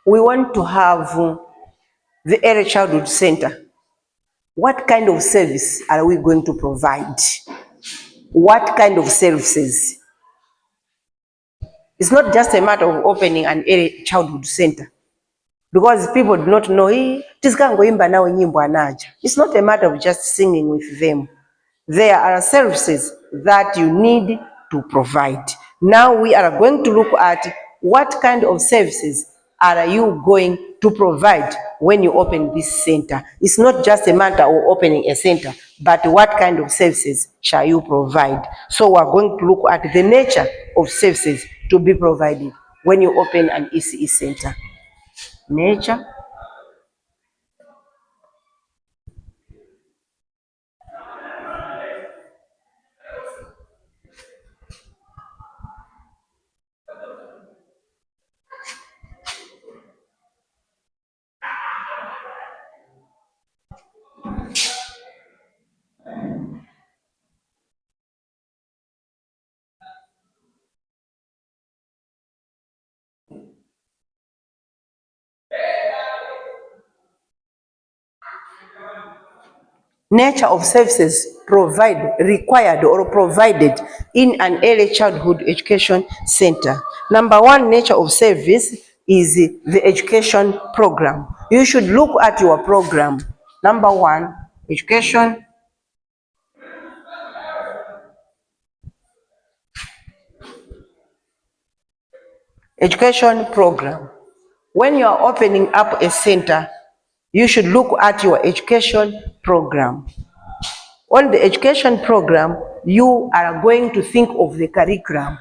We want to have the early childhood center. What kind of service are we going to provide? What kind of services? It's not just a matter of opening an early childhood center, because people do not know, it's not a matter of just singing with them. There are services that you need to provide. Now we are going to look at what kind of services are you going to provide when you open this center. It's not just a matter of opening a center, but what kind of services shall you provide? So we're going to look at the nature of services to be provided when you open an ECE center. Nature. Nature of services required or provided in an early childhood education center. Number one, nature of service is the education program. You should look at your program. Number one, education program. When you are opening up a center, you should look at your education program. On the education program, you are going to think of the curriculum.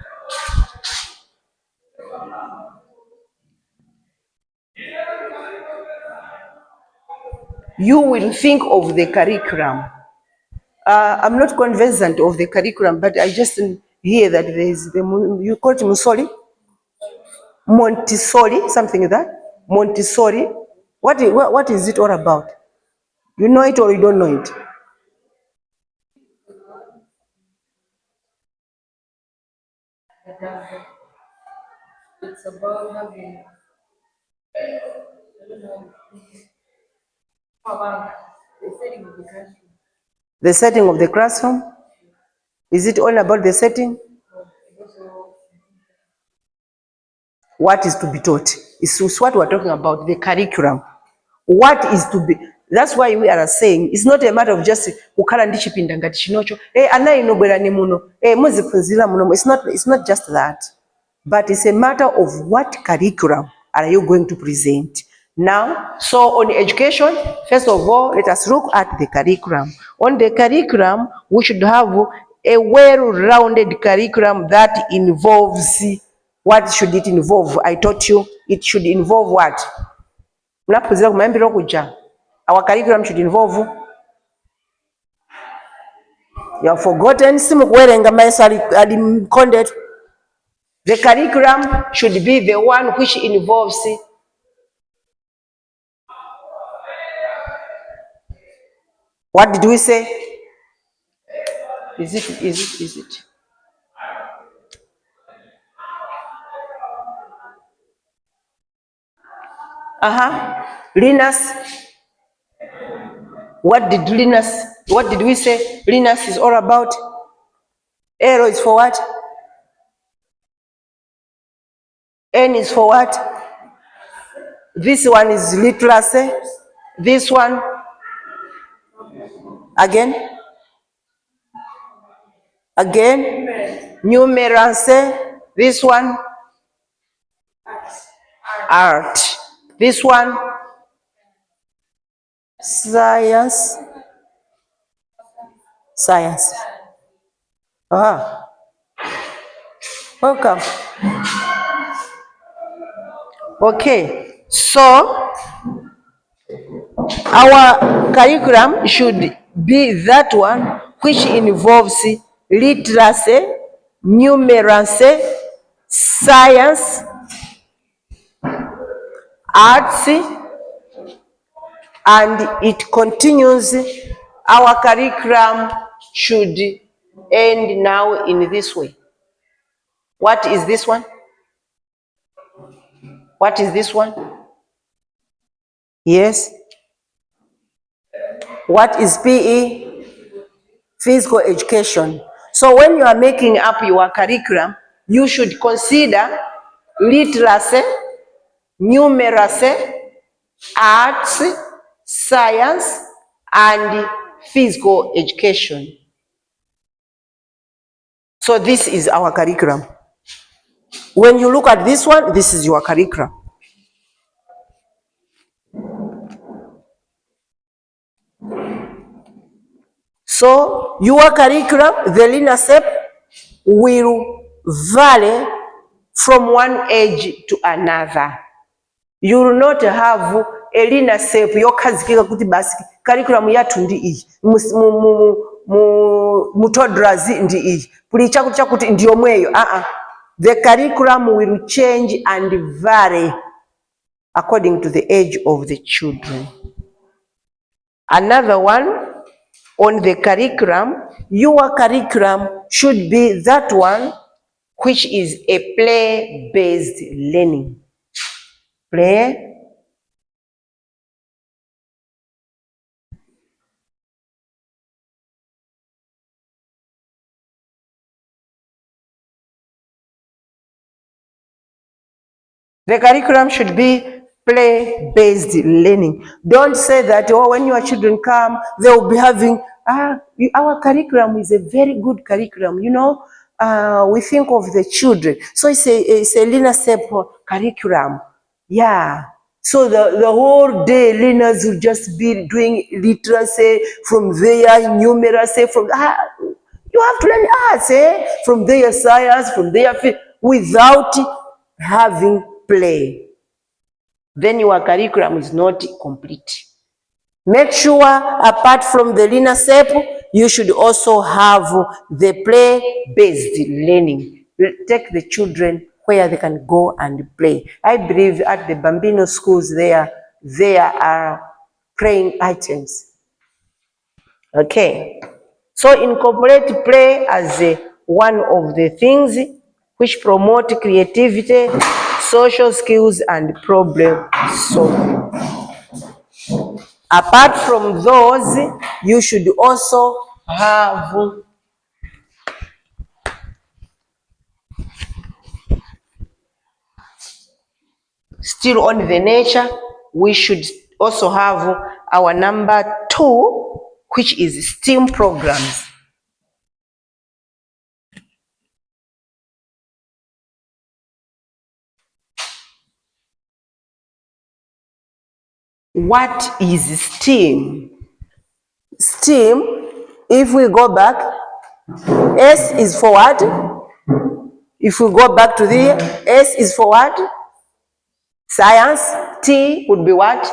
You will think of the curriculum. I'm not conversant of the curriculum, but I just hear that there is you call it Montessori, something like that. Montessori. What is it all about? You know it or you don't know it? It's about having, the setting of the classroom. The setting of the classroom? Is it all about the setting? What is to be taught? It's what we're talking about, the curriculum. What is to be, that's why we are saying it's not a matter of just kukhala ndi chipinda ngati chinocho ana inobwera ni muno muziphunzira muno. It's not just that, but it's a matter of what curriculum are you going to present. Now, so on education, first of all, let us look at the curriculum. On the curriculum, we should have a well-rounded curriculum that involves, what should it involve? I taught you it should involve what? Our curriculum should involve, you have forgotten, the curriculum should be the one which involves, what did we say? Is it? Linus. What did we say Linus is all about? Arrow is for what? N is for what? This one is literacy. This one, again, numeracy. This one, art. This one, science. Welcome. Okay, so our curriculum should be that one which involves literacy, numeracy, science, arts, and it continues. Our curriculum should end now in this way. What is this one? What is this one? Yes. What is PE? Physical education. So when you are making up your curriculum, you should consider literacy, numeracy, arts, science, and physical education. So this is our curriculum. When you look at this one, this is your curriculum. So your curriculum, the learner step, will vary from one age to another. You will not have a learner step yokazikika kuti basi curriculum yathu ndi iyi mu toddlers ndi iyi puli chakuti ndi yomweyo. The curriculum will change and vary according to the age of the children. Another one on the curriculum, your curriculum should be that one which is a play-based learning. Play. The curriculum should be play-based learning. Don't say that, oh, when your children come, they will be having, our curriculum is a very good curriculum, you know. We think of the children. So it's a learner step curriculum. Yeah. So the whole day learners will just be doing literacy from there, numeracy, from, you have to learn arts, from their science, from their without having play. Then your curriculum is not complete. Make sure apart from the learner step, you should also have the play-based learning. Take the children where they can go and play. I believe at the Bambino schools there are playing items. Okay. So incorporate play as one of the things which promote creativity, social skills, and problem solving. Apart from those, you should also have still on the nature, we should also have our number 2, which is STEAM programs. What is STEAM? STEAM, if we go back, S is for what? If we go back to the S is for what? Science. T would be what?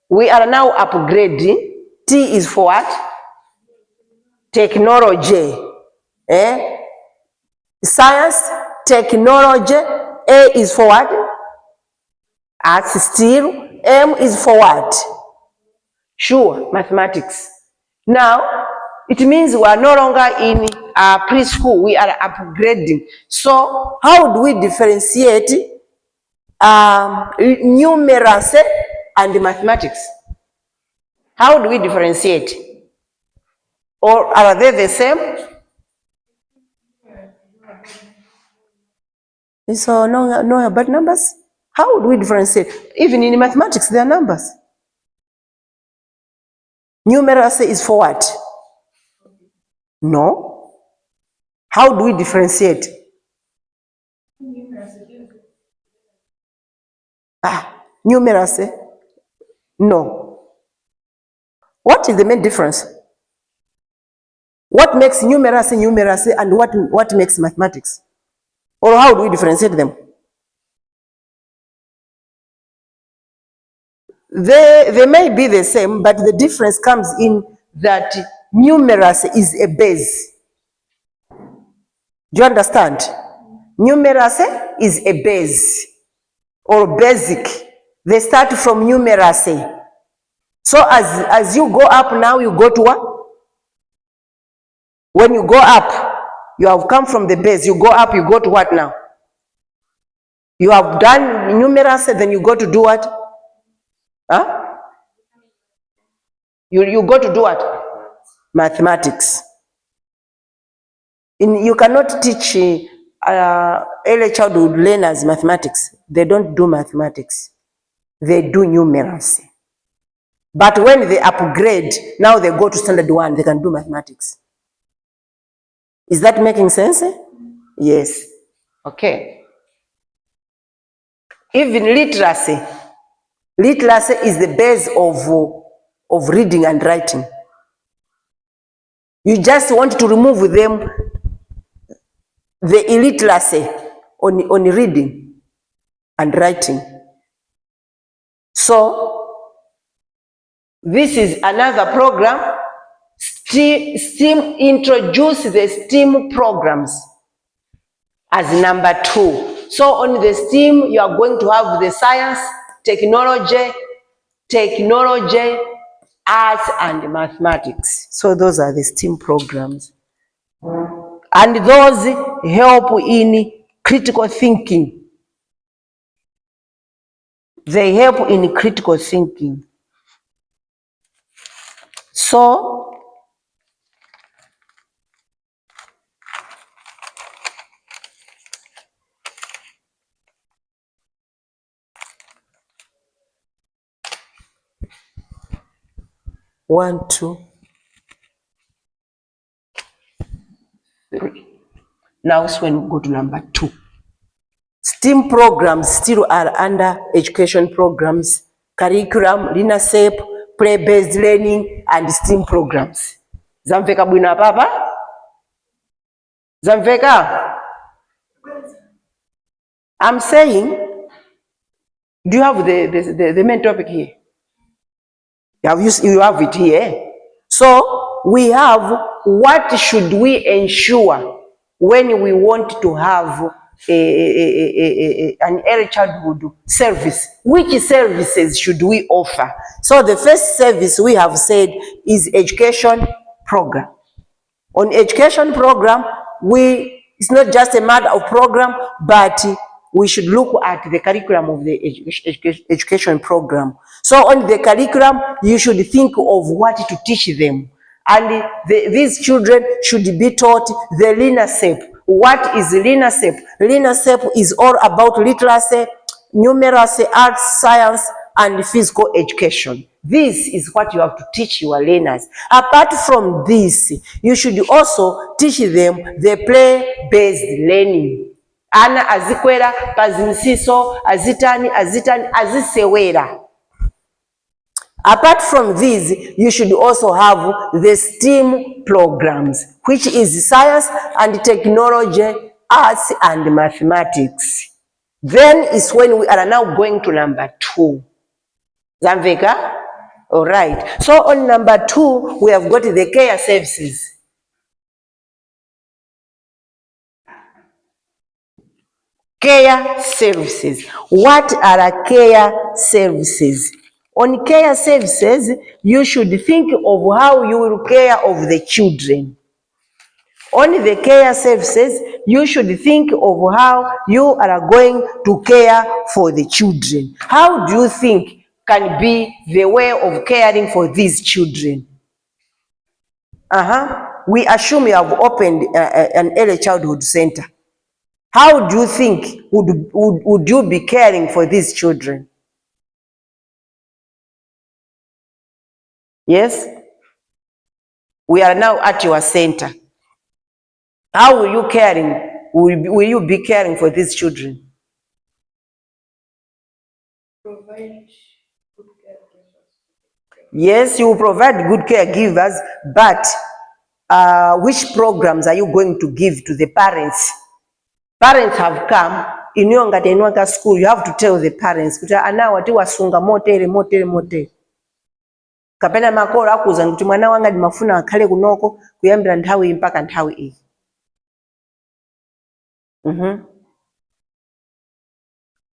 We are now upgrading. T is for what? Technology. Science, technology. A is for what? Arts still. M is for what? Sure, mathematics. Now, it means we are no longer in preschool, we are upgrading. So, how do we differentiate numeracy and mathematics? How do we differentiate? Or are they the same? So, no about numbers? How do we differentiate? Even in mathematics, there are numbers. Numeracy is for what? No. How do we differentiate? Numeracy? No. What is the main difference? What makes numeracy and what makes mathematics? Or how do we differentiate them? They may be the same, but the difference comes in that numeracy is a base. Do you understand? Numeracy is a base or basic. They start from numeracy. So as you go up now, you go to what? When you go up, you have come from the base, you go up, you go to what now? You have done numeracy, then you go to do what? Huh? You go to do what? Mathematics. You cannot teach early childhood learners mathematics. They don't do mathematics. They do numeracy. But when they upgrade, now they go to standard 1, they can do mathematics. Is that making sense? Yes. Okay. Even literacy. Literacy is the base of reading and writing. You just want to remove them, the illiteracy on reading and writing. So, this is another program. STEAM, introduce the STEAM programs as number 2. So on the STEAM, you are going to have the science, technology, arts, and mathematics. So those are the STEAM programs. And those help in critical thinking. They help in critical thinking. So, one, two, three. Now it's when we go to number 2. STEAM programs still are under education programs, curriculum, LEARNERSEP, play-based learning, and STEAM programs. Zamveka bwino papa? Zamveka? I'm saying, do you have the main topic here? You have it here. So we have what should we ensure when we want to have an early childhood service. Which services should we offer? So the first service we have said is education program. On education program, it's not just a matter of program, but we should look at the curriculum of the education program. So on the curriculum, you should think of what to teach them. And these children should be taught the LEARNERSEP. What is LEARNERSEP? LEARNERSEP is all about literacy, numeracy, arts, science, and physical education. This is what you have to teach your learners. Apart from this, you should also teach them the play-based learning. Ana azikwera, pazinsiso, azitani, azisewera. Apart from these, you should also have the STEAM programs, which is science and technology, arts and mathematics. Then is when we are now going to number 2. Zamveka? All right. So on number 2, we have got the care services. Care services. What are care services? On care services, you should think of how you will care of the children. On the care services, you should think of how you are going to care for the children. How do you think can be the way of caring for these children? We assume you have opened an early childhood center. How do you think would you be caring for these children? Yes? We are now at your center. How will you caring? Will you be caring for these children? Provide good caregivers. Yes, you will provide good caregivers, but which programs are you going to give to the parents? Parents have come, in your school, you have to tell the parents, anawati wasunga motere. Kapena makolo akuza nti mwana wanga ndimafuna akhale kunoko kuyambira nthawi mpaka nthawi iyi.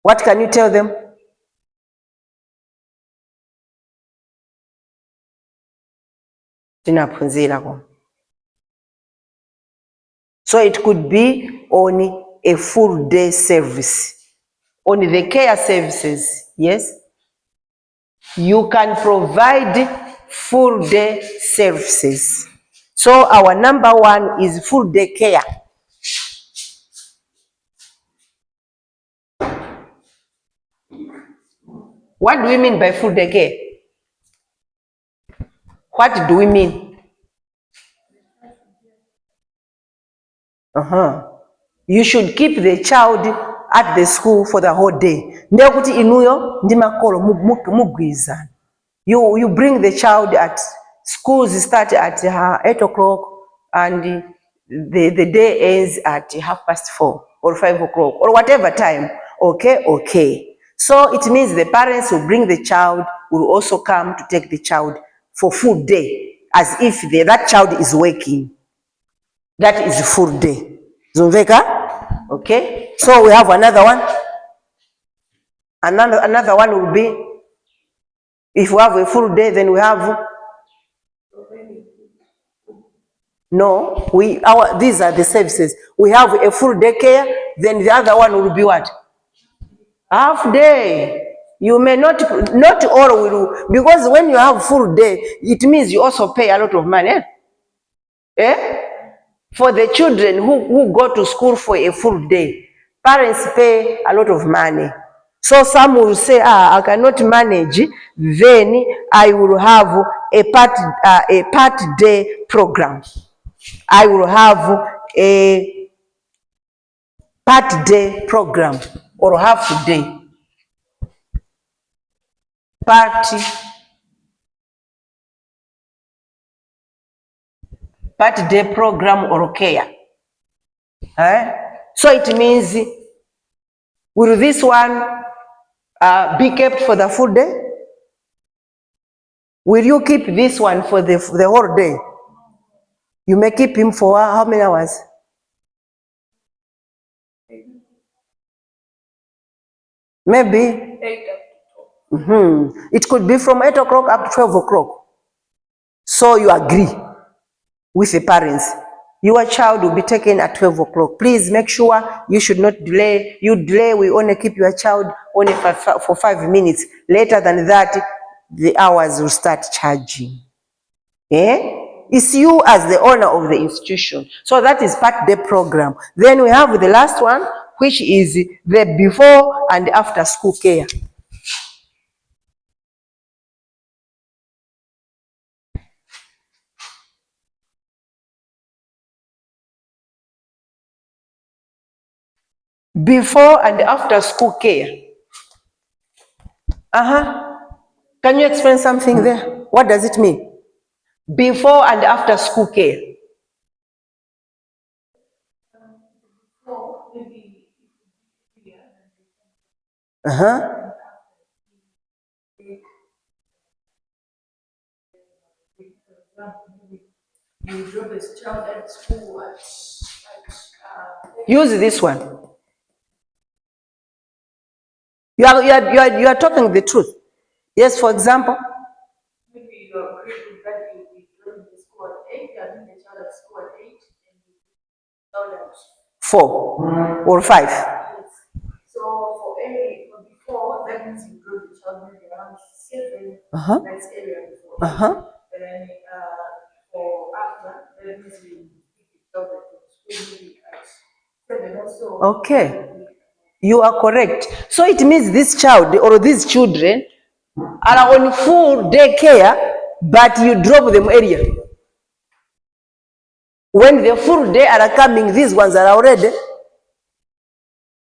What can you tell them? tinaphunzirako. So it could be on a full day service. On the care services, yes, you can provide full day services. So our number one is full day care. What do we mean by full day care? What do we mean? You should keep the child at the school for the whole day. Ndekuti inuyo ndi makolo mugwirizana. You bring the child at schools start at 8 o'clock and the day ends at 4:30 or 5 o'clock or whatever time. Okay. So it means the parents who bring the child will also come to take the child for full day, as if that child is working. That is full day. Zumveka? Okay. So we have another one. Another one will be, if we have a full day, then we have, no, these are the services. We have a full day care, then the other one will be what? Half day. You may not all will, because when you have full day, it means you also pay a lot of money. For the children who go to school for a full day, parents pay a lot of money. So some will say, I cannot manage, then I will have a part day program. I will have a part day program or half day. Part day program or care. So it means, will this one be kept for the full day? Will you keep this one for the whole day? You may keep him for how many hours? Maybe 8 up to 12. It could be from 8 o'clock up to 12 o'clock. So you agree with the parents. Your child will be taken at 12 o'clock. Please make sure you should not delay. You delay, we only keep your child only for 5 minutes. Later than that, the hours will start charging. It's you as the owner of the institution. So that is part day program. Then we have the last one, which is the before and after school care. Before and after school care. Can you explain something there? What does it mean? Before and after school care. You drop a child at school Use this one. You are talking the truth. Yes, for example. Maybe you agree with that you will be dropping the school at 8, having the child at school at 8, and you child at 4 or 5. Yes. So for before, that means you drop the child maybe around 7. That's area before. Then for after, that means you pick the child at school maybe at 7 also. Okay. You are correct. So it means this child or these children are on full day care, but you drop them earlier. When the full day are coming, these ones are already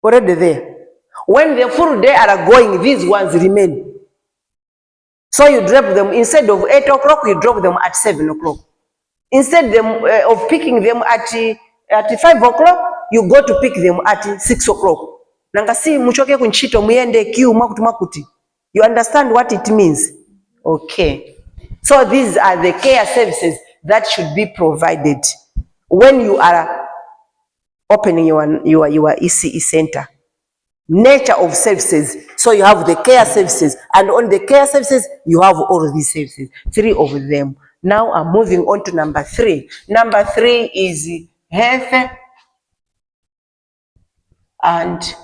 there. When the full day are going, these ones remain. So you drop them, instead of 8 o'clock, you drop them at 7 o'clock. Instead of picking them at 5 o'clock, you go to pick them at 6 o'clock. Nangasi muchoke kunchito muyende kiu makuti. You understand what it means? Okay. So these are the care services that should be provided when you are opening your ECE center. Nature of services. So you have the care services, and on the care services, you have all of these services, 3 of them. Now I'm moving on to number 3. Number 3 is health and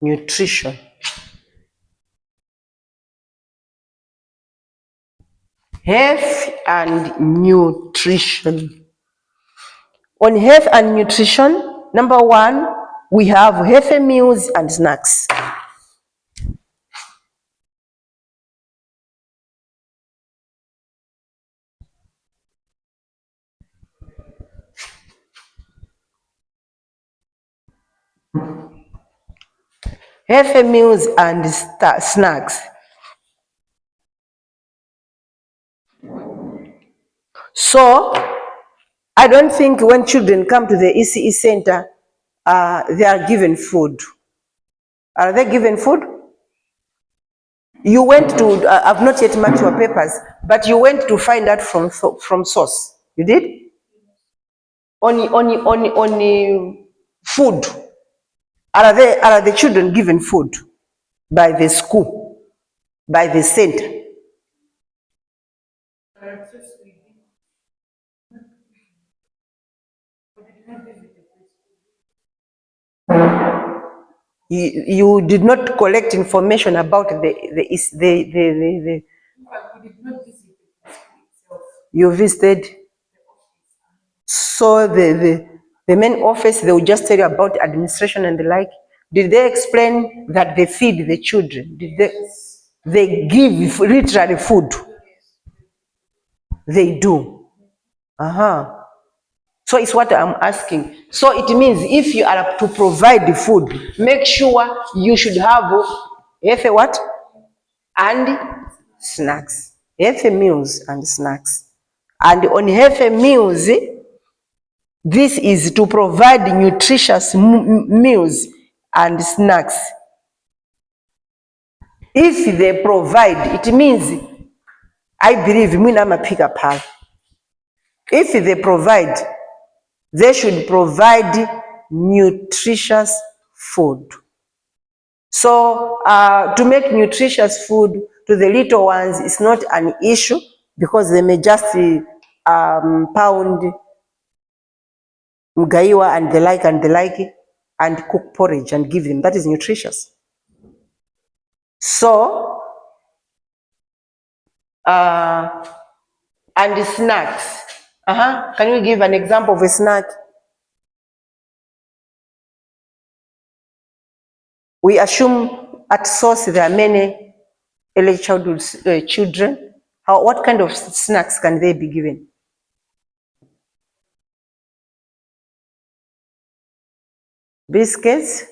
nutrition. Health and nutrition. On health and nutrition, number 1, we have healthy meals and snacks. Healthy meals and snacks. So, I don't think when children come to the ECE center, they are given food. Are they given food? You went to, I've not yet marked your papers, but you went to find out from source. You did? On food. Are the children given food by the school, by the center? You did not collect information about the you visited. So the main office, they will just tell you about administration and the like. Did they explain that they feed the children? Did they give literally food? They do. So it's what I'm asking. So it means if you are to provide the food, make sure you should have healthy what? And snacks. Healthy meals and snacks. And on healthy meals, this is to provide nutritious meals and snacks. If they provide, it means, I believe, if they provide, they should provide nutritious food. So to make nutritious food to the little ones is not an issue, because they may just pound mgaiwa and the like and cook porridge and give them. That is nutritious. So and the snacks. Can you give an example of a snack? We assume at source there are many early childhood children. What kind of snacks can they be given? Biscuits?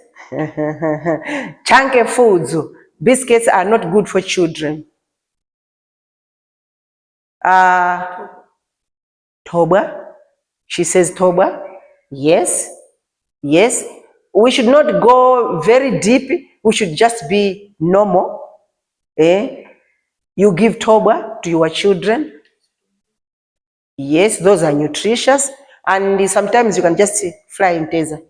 Chunky foods. Biscuits are not good for children. Toba? She says Toba? Yes. Yes. We should not go very deep. We should just be normal. You give Toba to your children. Yes, those are nutritious. And sometimes you can just fry in Nteza.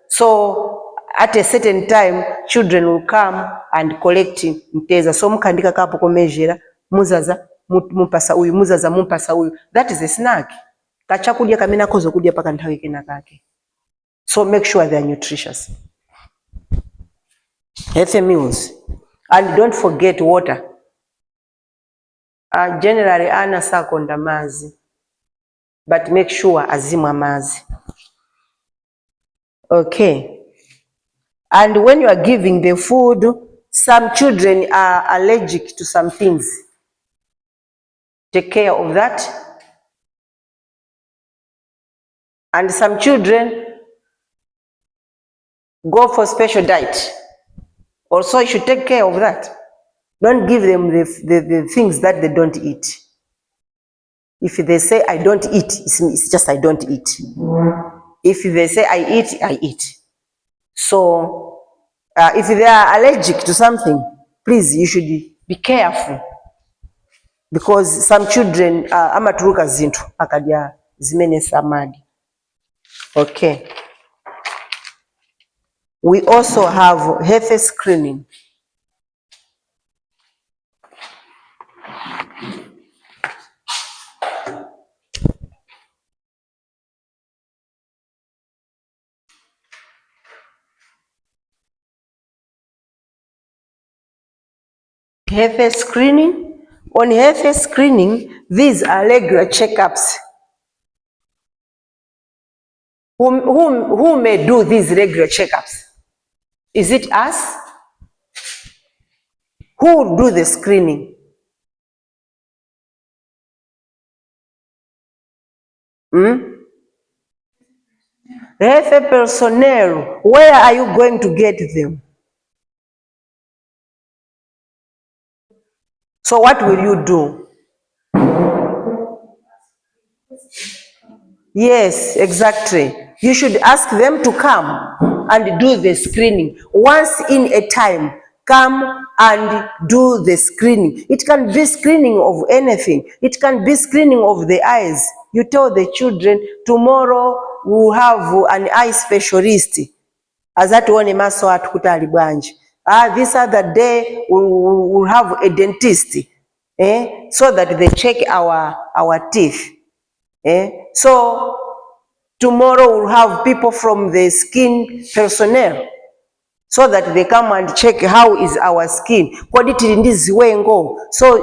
So at a certain time, children will come and collect Nteza. So mukandika kapo komejera, muzaza, mupasa uyu, muzaza mupasa uyu. That is a snack. Kachakudia kamina kozo kudia paka nthawi kena kake. So make sure they are nutritious. Healthy meals. And don't forget water. Generally, ana sakonda mazi. But make sure azimwa mazi. Okay. And when you are giving the food, some children are allergic to some things. Take care of that. And some children go for special diet. Also, you should take care of that. Don't give them the things that they don't eat. If they say, I don't eat, it's just I don't eat. If they say, I eat, I eat. So, if they are allergic to something, please, you should be careful. Because some children, amaturuka zintu, akadya zimene samadi. Okay. We also have healthy screening. Health screening. On health screening, these are regular checkups. Who may do these regular checkups? Is it us? Who will do the screening? Health personnel. Where are you going to get them? So what will you do? Yes, exactly. You should ask them to come and do the screening. Once in a time, come and do the screening. It can be screening of anything. It can be screening of the eyes. You tell the children, tomorrow we'll have an eye specialist. Azatuone maso atu kutali bwanji. This other day we'll have a dentist. So that they check our teeth. So tomorrow we'll have people from the skin personnel so that they come and check how is our skin. So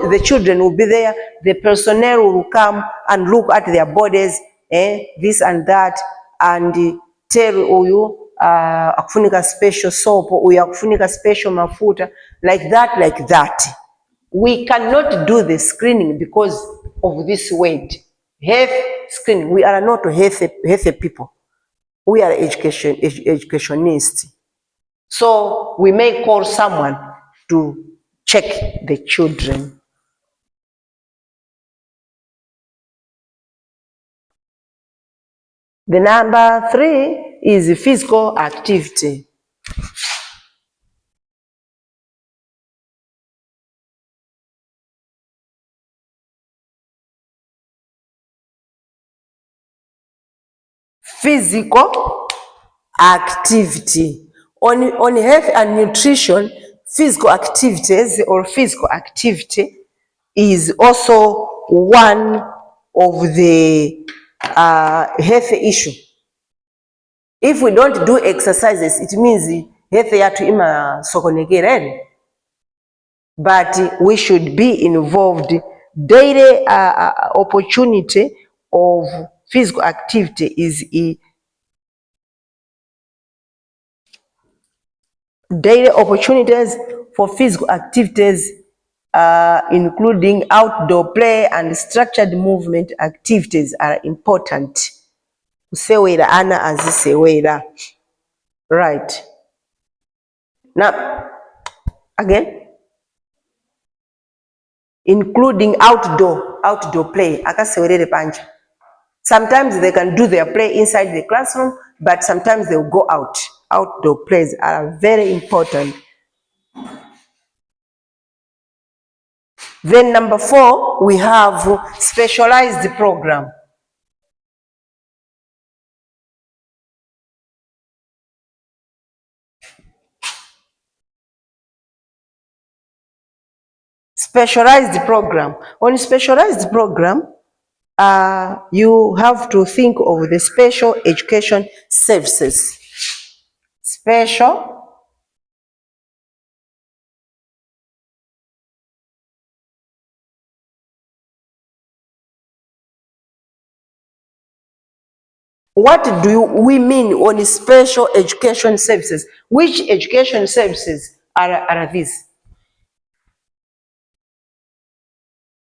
the children will be there, the personnel will come and look at their bodies, this and that, and tell you akufunika special soap, uyu akufunika special mafuta, like that. We cannot do the screening because of this word. Health screening. We are not healthy people. We are educationists. So we may call someone to check the children. The number 3 is physical activity. Physical activity. On health and nutrition, physical activities or physical activity is also one of the health issue. If we don't do exercises, it means health yatu ima sokonekere. But we should be involved. Daily opportunity of physical activity is daily opportunities for physical activities, including outdoor play and structured movement activities, are important. Usewera ana azisewera. Right. Now, again, including outdoor play. Akasewerere panja. Sometimes they can do their play inside the classroom, but sometimes they will go out. Outdoor plays are very important. Then number 4, we have specialized program. Specialized program. On specialized program, you have to think of the special education services. Special What do we mean on special education services? Which education services are these?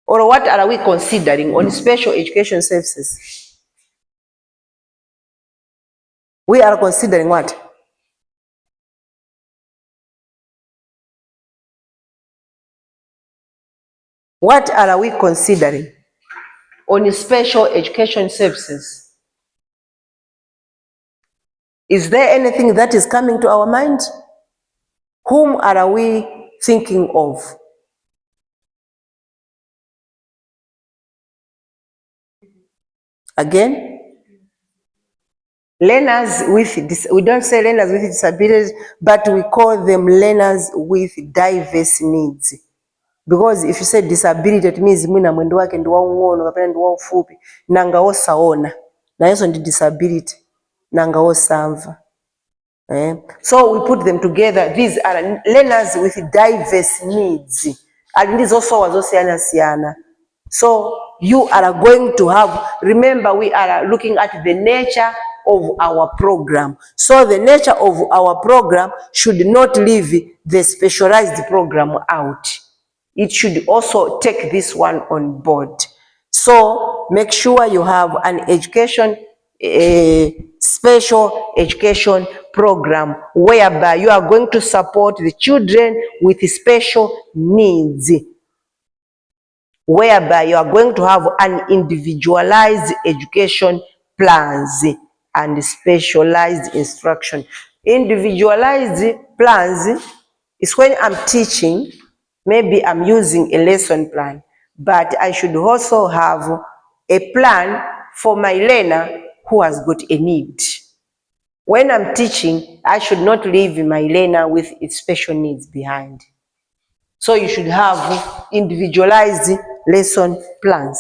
Or what are we considering on special education services? We are considering what? What are we considering on special education services? Is there anything that is coming to our mind? Whom are we thinking of? Again? Learners with, we don't say learners with disabilities, but we call them learners with diverse needs. Because if you say disability, it means mwina mwendo wake ndi waung'ono kapena ndi waufupi nanga osaona. Na hizo ndi disability nanga osamva. So we put them together. These are learners with diverse needs. And this also was also siana. So you are going to have, remember we are looking at the nature of our program. So the nature of our program should not leave the specialized program out. It should also take this one on board. So make sure you have an education, a special education program whereby you are going to support the children with special needs, whereby you are going to have an individualized education plans and specialized instruction. Individualized plans is when I'm teaching, maybe I'm using a lesson plan, but I should also have a plan for my learner who has got a need. When I'm teaching, I should not leave my learner with its special needs behind. So you should have individualized lesson plans.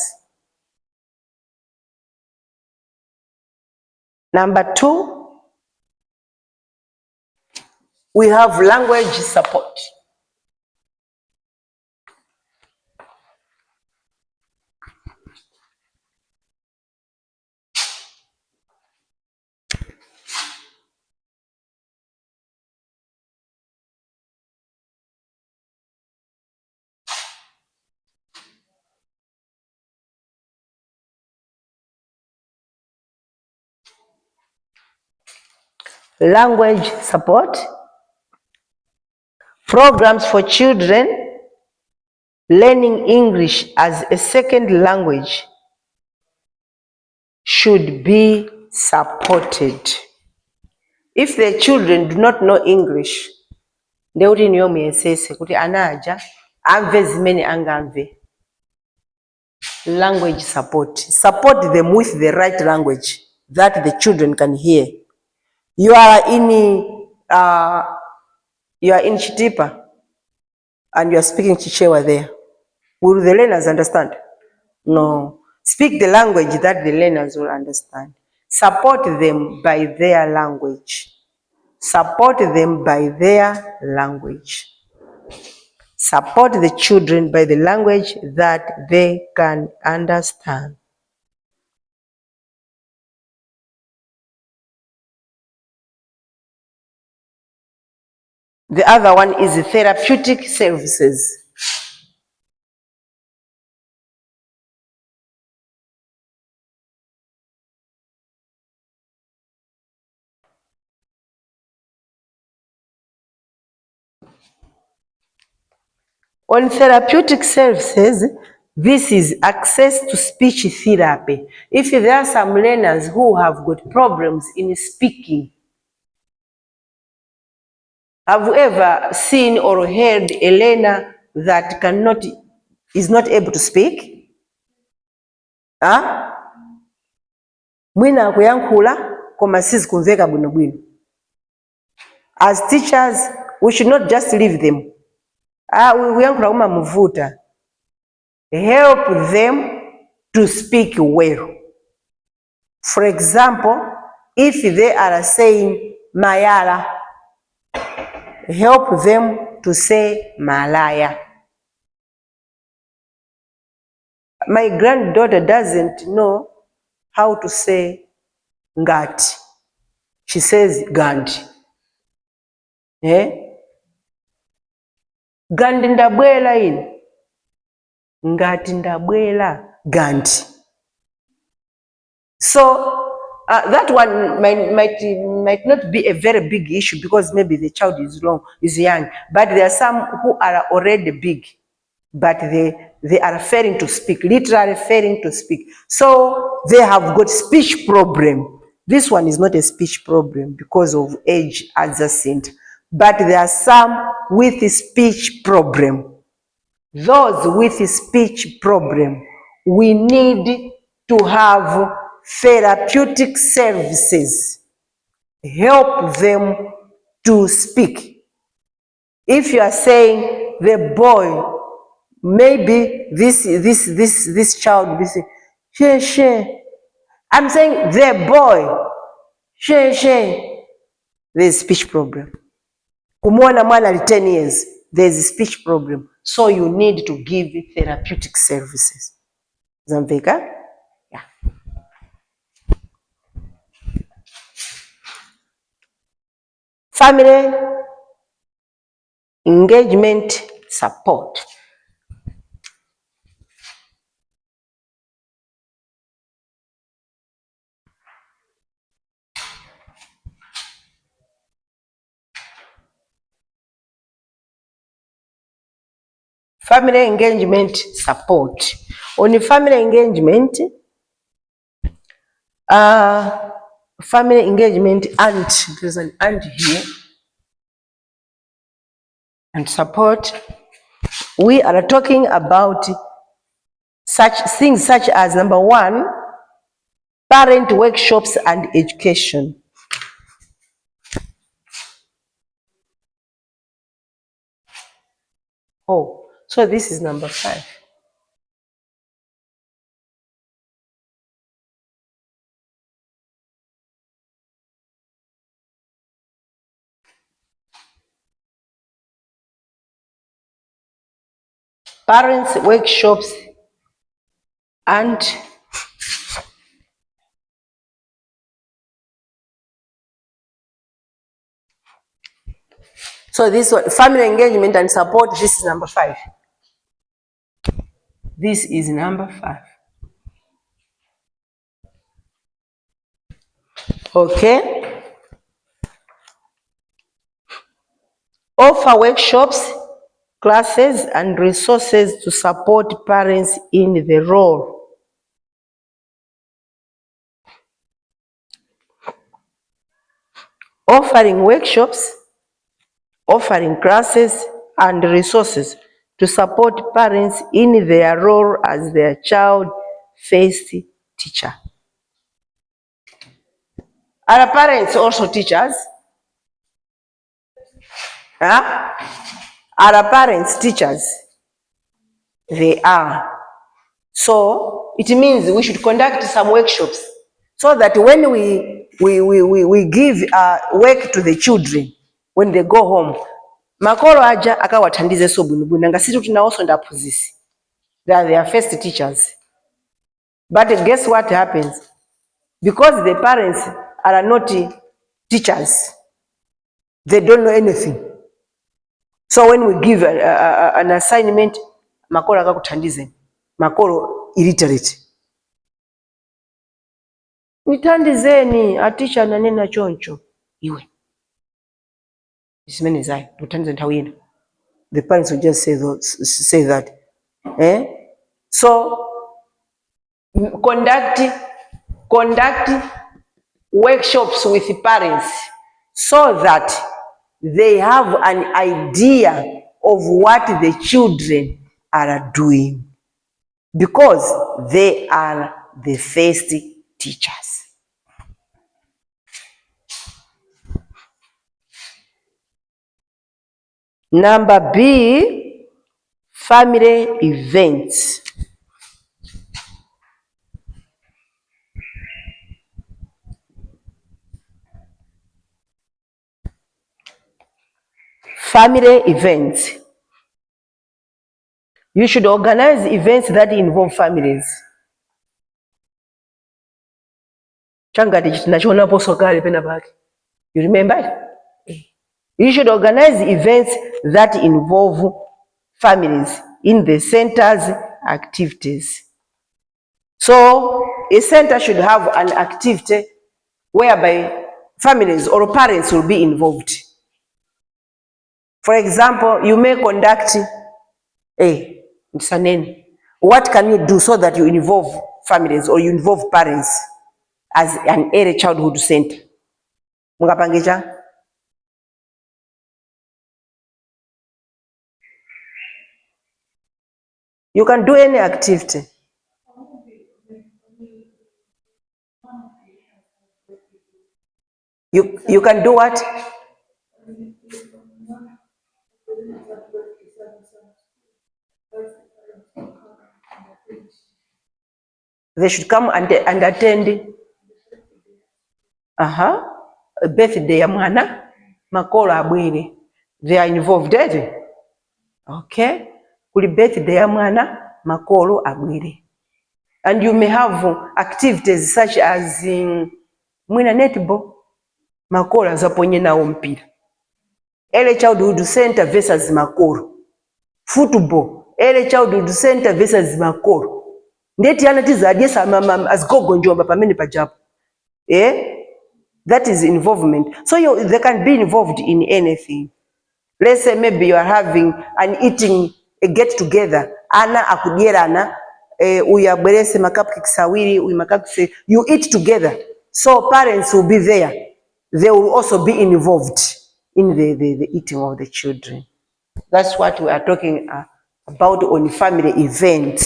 Number 2, we have language support. Language support, programs for children learning English as a second language should be supported. If the children do not know English, they would niyo mwesese kuti anaja amve zimene angamve. Language support. Support them with the right language that the children can hear. You are in Chitipa and you are speaking Chichewa there. Will the learners understand? No. Speak the language that the learners will understand. Support them by their language. Support them by their language. Support the children by the language that they can understand. The other one is therapeutic services. On therapeutic services, this is access to speech therapy. If there are some learners who have got problems in speaking, have you ever seen or heard a learner that is not able to speak? Mwina akuyankhula koma sizi kumveka bwino bwino. As teachers, we should not just leave them. Uyankhula kuma muvuta. Help them to speak well. For example, if they are saying Mayala, help them to say Malaya. My granddaughter doesn't know how to say Ngati. She says Gandhi. Gandhi ndabwela ini. Ngati ndabwela Gandhi. So that one might not be a very big issue because maybe the child is young, but there are some who are already big, but they are failing to speak, literally failing to speak. So they have got speech problem. This one is not a speech problem because of age adjacent, but there are some with speech problem. Those with speech problem, we need to have therapeutic services. Help them to speak. If you are saying the boy, maybe this child will say, she. I'm saying the boy, she. There's speech problem. Kumwana mwana 10 years, there's a speech problem. So you need to give therapeutic services. Zamveka? Yeah. Family engagement support. Family engagement support. On family engagement, family engagement and there's an and here, and support. We are talking about such things such as, number one, parent workshops and education. Oh, so this is number 5. Parents workshops and so this one, family engagement and support, this is number 5. This is number 5. Okay. Offer workshops, classes, and resources to support parents in the role. Offering workshops, offering classes, and resources to support parents in their role as their child-first teacher. Are parents also teachers? Huh? Are parents teachers? They are. So it means we should conduct some workshops so that when we give work to the children when they go home, makolo aja akawathandize so bwinobwino nga sisi tunawonso ndaphunzisi. They are their first teachers. But guess what happens? Because the parents are not teachers, they don't know anything. So when we give an assignment, makolo akakuthandizeni, makolo illiterate. Nithandizeni, a teacher nanena choncho. Iwe. Isimene zai, muthandizeni tawina. The parents will just say that. So conduct workshops with parents so that they have an idea of what the children are doing, because they are the first teachers. Number B, family events. Family events. You should organize events that involve families. You remember? You should organize events that involve families in the center's activities. So a center should have an activity whereby families or parents will be involved. For example, you may conduct what can you do so that you involve families or you involve parents as an early childhood center? Mungapangeja? You can do any activity. You can do what? They should come and attend a birthday ya mwana makolo abwire. They are involved. Okay. kuli birthday ya mwana makolo agwire. And you may have activities such as mwina netball, makolo azaponye nawo mpira. Early Childhood Center versus makolo. Football, Early Childhood Center versus makolo. Ndeti yana tizadye sama azgogo njomba pamene pajapo. That is involvement. So they can be involved in anything. Let's say maybe you are having an eating, a get together. Ana akudierana, uyabwerese makapkis awiri, umakapkis, you eat together. So parents will be there. They will also be involved in the eating of the children. That's what we are talking about on family events.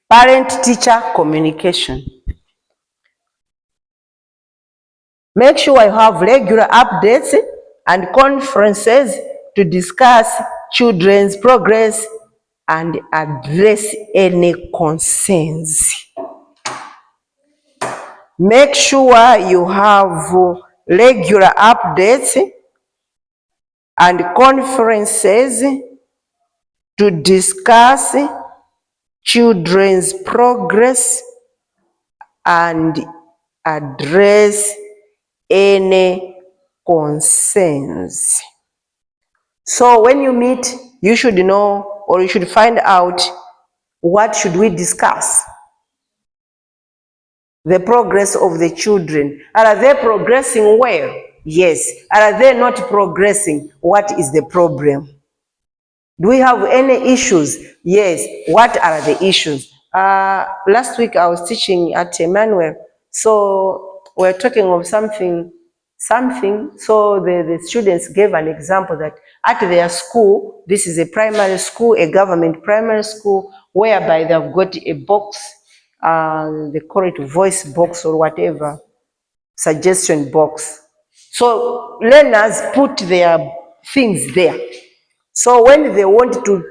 Parent-teacher communication. Make sure you have regular updates and conferences to discuss children's progress and address any concerns. Make sure you have regular updates and conferences to discuss children's progress and address any concerns. So when you meet, you should know, or you should find out, what should we discuss? The progress of the children. Are they progressing well? Yes. Are they not progressing? What is the problem? Do we have any issues? Yes. What are the issues? Last week I was teaching at Emmanuel, so we're talking of something. So the students gave an example that at their school, this is a primary school, a government primary school, whereby they've got a box, they call it voice box or whatever, suggestion box. So learners put their things there. So when they want to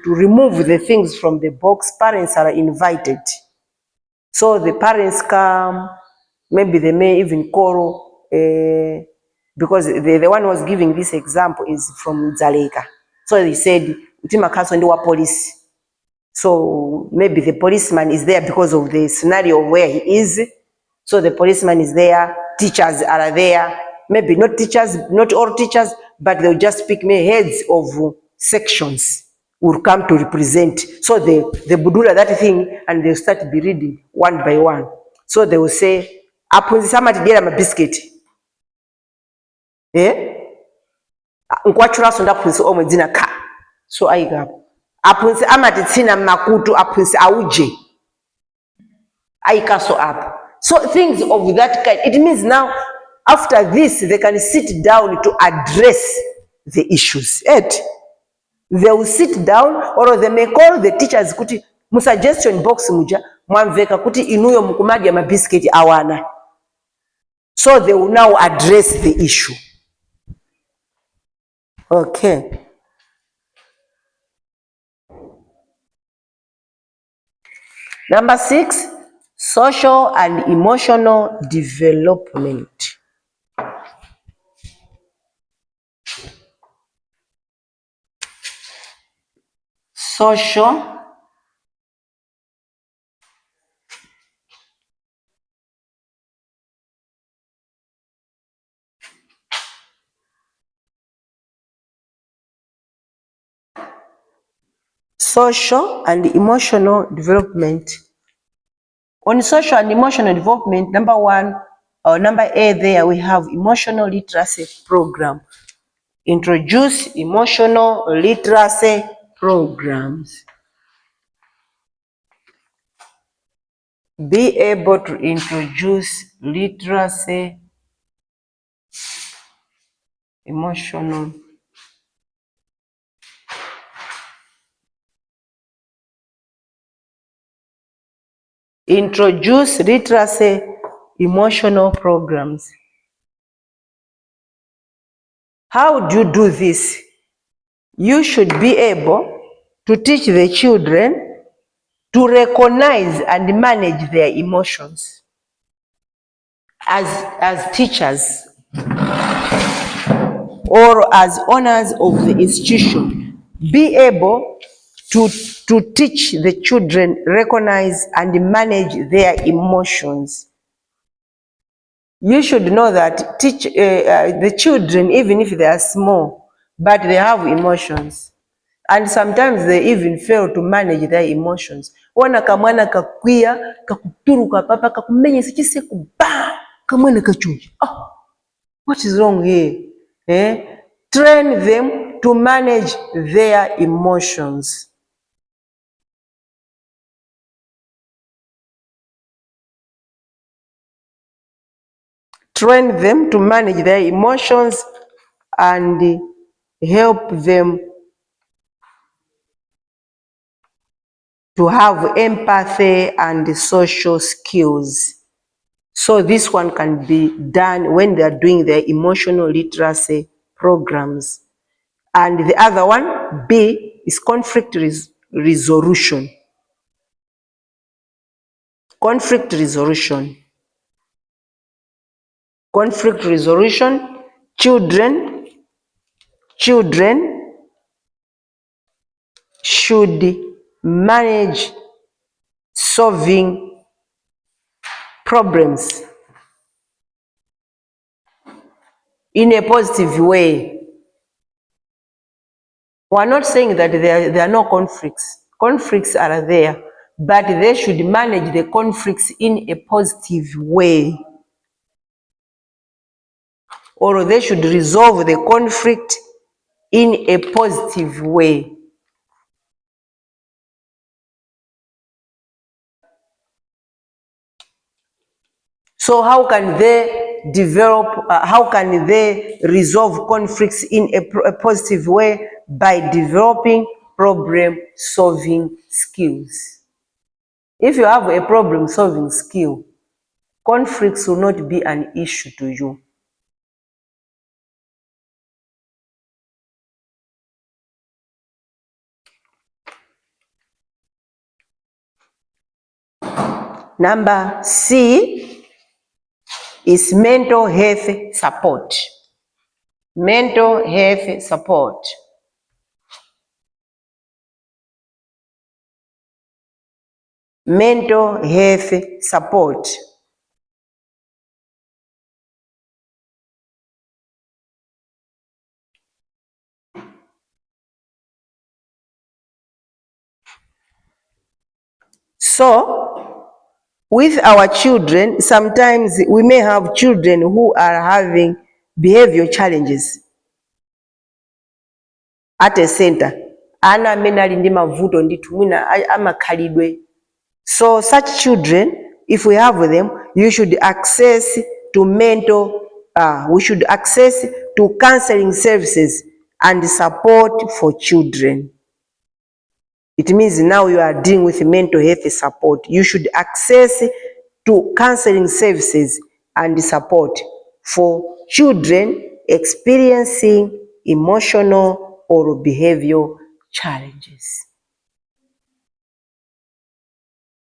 remove the things from the box, parents are invited. So the parents come, maybe they may even call, because the one who was giving this example is from Dzaleka. So they said, Utima Kasondiwa police. So maybe the policeman is there because of the scenario where he is. So the policeman is there, teachers are there, maybe not teachers, not all teachers, but they'll just pick me heads of sections will come to represent. So they budula that thing and they'll start to be reading one by one. So they will say, apunzisa matidera ma biscuit. Nkwachura sonda punzi omwe dzina ka. So aigapo. Apunzi amati tsina makutu apunzi auje. Aikaso up. So things of that kind. It means now after this they can sit down to address the issues. They will sit down, or they may call the teachers kuti mu suggestion box muja mwamveka kuti inuyo mukumadya ma biscuit awana. So they will now address the issue. Okay. Number 6, social and emotional development. Social and emotional development. On social and emotional development, number 1 or number A there we have emotional literacy program. Introduce emotional literacy programs. Be able to introduce literacy, emotional introduce literacy emotional programs. How do you do this? You should be able to teach the children to recognize and manage their emotions. As teachers or as owners of the institution, be able to teach the children, recognize and manage their emotions. You should know that the children, even if they are small, but they have emotions. And sometimes they even fail to manage their emotions. Wana kamwana kakwiya, kakuturuka papa, kakumenya sichise kuba, kamwana kachuji. Oh, what is wrong here? Train them to manage their emotions. Train them to manage their emotions and help them to have empathy and social skills. So this one can be done when they are doing their emotional literacy programs. And the other one, B, is conflict resolution. Conflict resolution. Conflict resolution, children should manage solving problems in a positive way. We're not saying that there are no conflicts. Conflicts are there, but they should manage the conflicts in a positive way. Or they should resolve the conflict in a positive way. So how can they develop, how can they resolve conflicts in a positive way? By developing problem-solving skills. If you have a problem-solving skill, conflicts will not be an issue to you. Number C is mental health support. Mental health support. Mental health support. So, with our children, sometimes we may have children who are having behavior challenges at a center. Ana menali ndi mavuto nditu mwina amakhalidwe. So such children, if we have them, you should access to we should access to counseling services and support for children. It means now you are dealing with mental health support. You should access to counseling services and support for children experiencing emotional or behavioral challenges.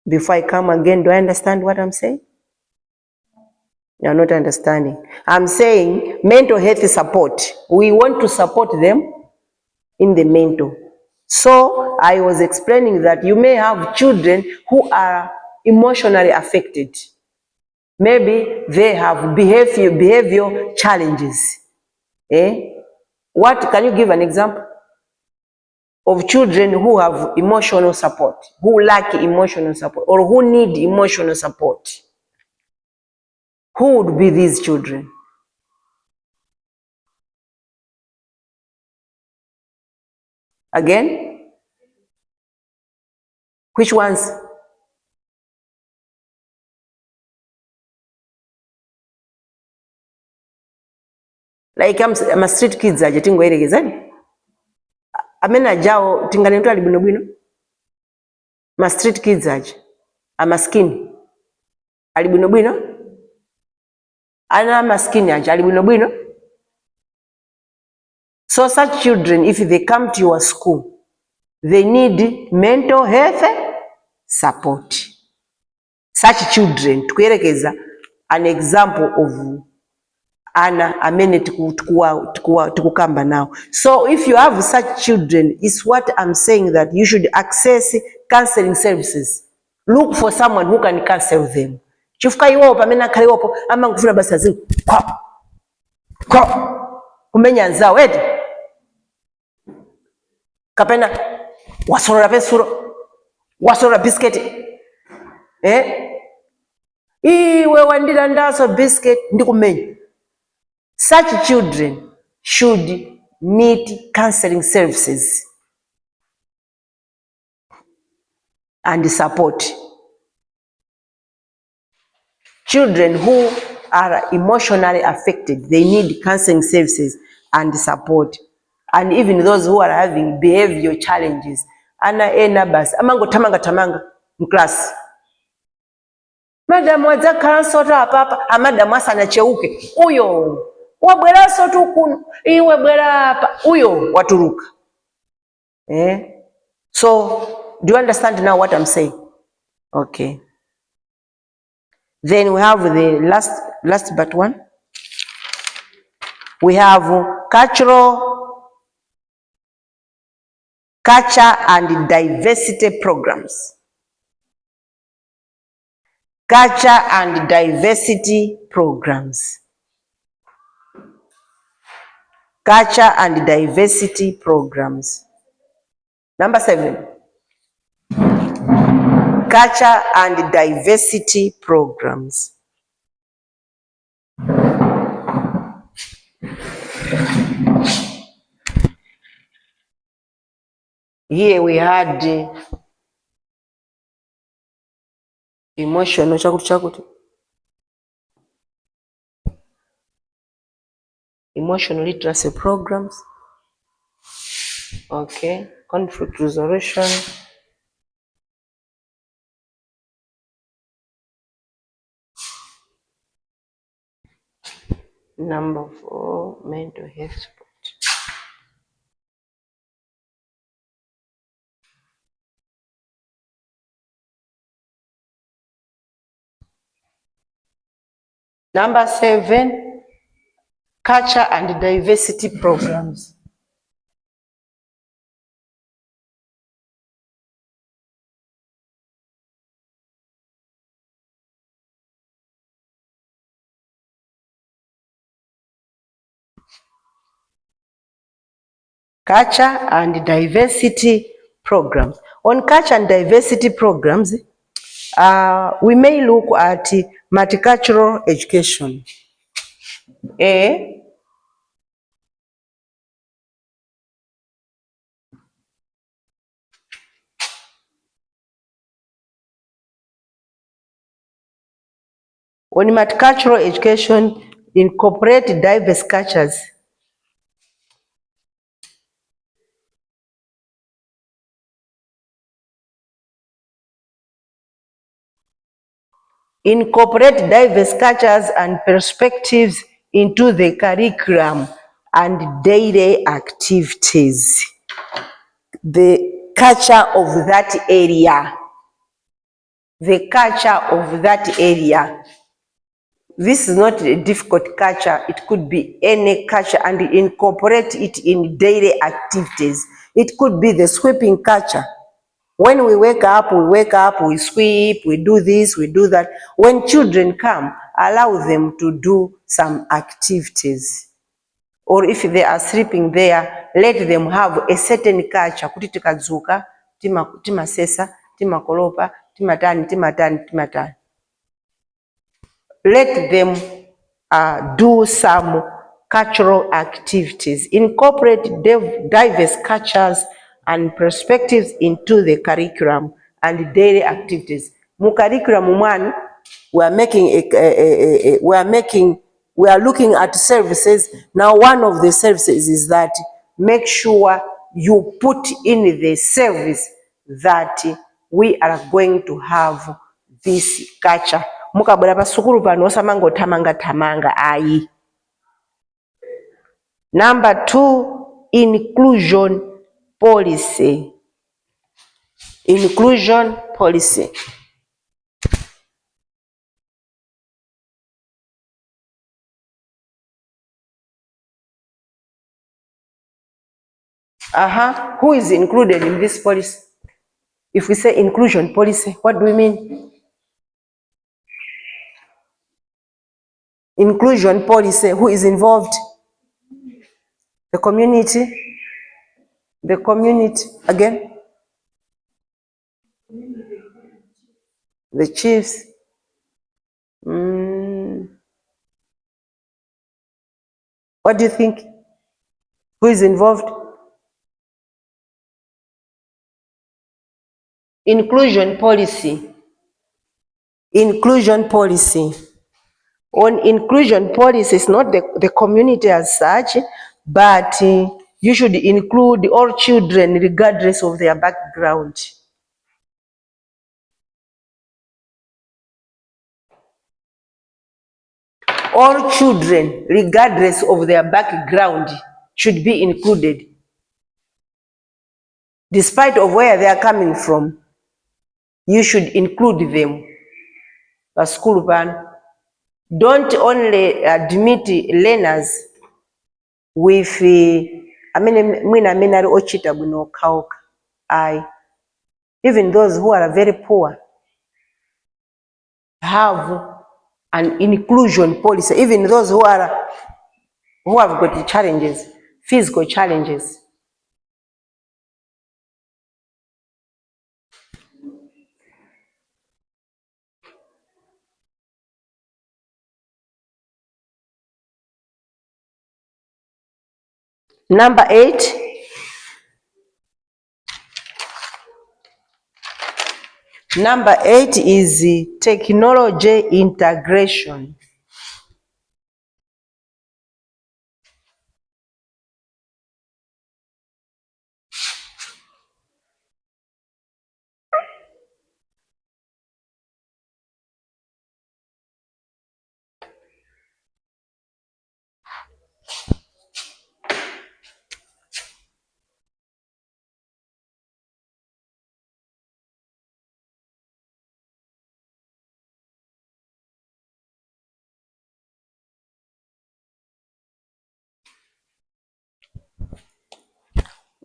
Before I come again, do I understand what I'm saying? You're not understanding. I'm saying mental health support. We want to support them in the mental. So I was explaining that you may have children who are emotionally affected. Maybe they have behavioral challenges. What can you give an example of children who have emotional support, who lack emotional support, or who need emotional support? Who would be these children? Again? Which ones? like ama street kids aje tingoyerekezani amene ajawo tingane mtu ali bwinobwino ma street kids aje ama skin ali bwinobwino ana maskini aje ali bwinobwino. So such children, if they come to your school, they need mental health support. Such children tukuyerekeza an example of ana amene tukukamba now. So if you have such children, it's what I'm saying that you should access counseling services. Look for someone who can counsel them. Chifuka iwopo pamene akhale iwopo ama nkufuna basa zinu kumenya nzawo eti kapena wasorora pesuro wasorora bisketi iwe wandira ndaso biscuit ndikumenya. Such children should need counseling services and support. Children who are emotionally affected, they need counseling services and support. And even those who are having behavioral challenges, ana basi amango tamanga in class. Madam waza kansota hapa, amadam asana cheuke. Uyo wabwera sotu kuno, iwe bwera hapa, uyo waturuka. So do you understand now what I'm saying? Okay. Then we have the last but one. We have culture and diversity programs. Culture and diversity programs. Culture and diversity programs. Number 7. Culture and diversity programs. Here we had emotional emotional literacy programs. Okay, conflict resolution. Number 4, mental health support. Number 7, culture and diversity programs. Culture and diversity programs. On culture and diversity programs, we may look at multicultural education. On multicultural education, incorporate diverse cultures. Incorporate diverse cultures and perspectives into the curriculum and daily activities. The culture of that area. The culture of that area. This is not a difficult culture. It could be any culture and incorporate it in daily activities. It could be the sweeping culture. When we wake up, we sweep, we do this, we do that. When children come, allow them to do some activities. Or if they are sleeping there, let them have a certain culture. Kuti tikazuka, timasesa, timakolopa, timatani. Let them do some cultural activities. Incorporate diverse cultures and perspectives into the curriculum and daily activities. Mu curriculum 1, we are making we are looking at services. Now, one of the services is that make sure you put in the service that we are going to have this culture. Mukabwera pa sukulu pano osamanga othamanga ayi. Number 2, inclusion policy. Inclusion policy. Who is included in this policy? If we say inclusion policy, what do we mean? Inclusion policy, who is involved? The community. The community, again? The chiefs. What do you think? Who is involved? Inclusion policy. Inclusion policy. On inclusion policy, it's not the community as such, but you should include all children regardless of their background. All children, regardless of their background, should be included. Despite of where they are coming from, you should include them. A school ban. Don't only admit learners with even those who are very poor have an inclusion policy. Even those who have got challenges, physical challenges. Number 8. Number 8 is technology integration.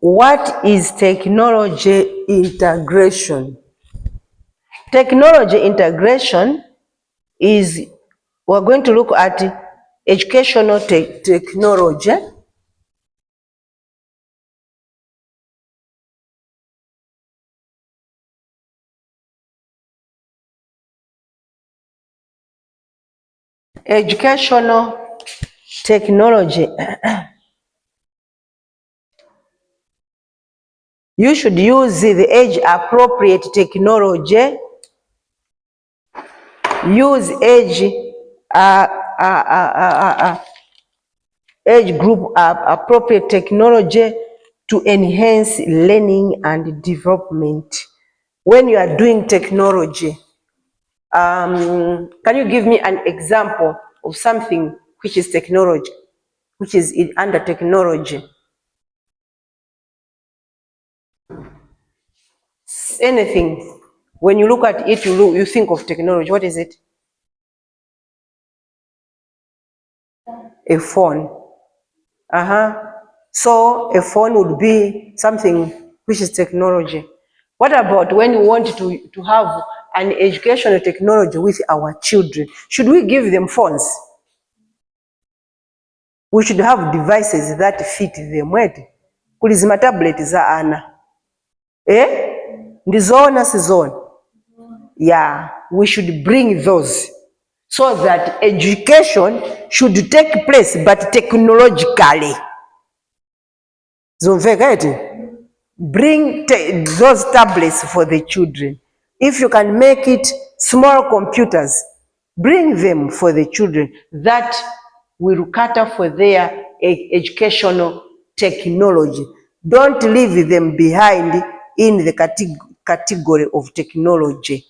What is technology integration? Technology integration is, we're going to look at educational technology. Educational technology. You should use the age-appropriate technology. Use age group appropriate technology to enhance learning and development. When you are doing technology, can you give me an example of something which is technology, which is under technology? Anything. When you look at it, you think of technology. What is it? A phone. So a phone would be something which is technology. What about when you want to have an educational technology with our children? Should we give them phones? We should have devices that fit them. Kulizima tablet za ana. Ndizoona sizona. Yeah, we should bring those so that education should take place, but technologically. Bring those tablets for the children. If you can make it small computers, bring them for the children that will cater for their educational technology. Don't leave them behind in the category of technology.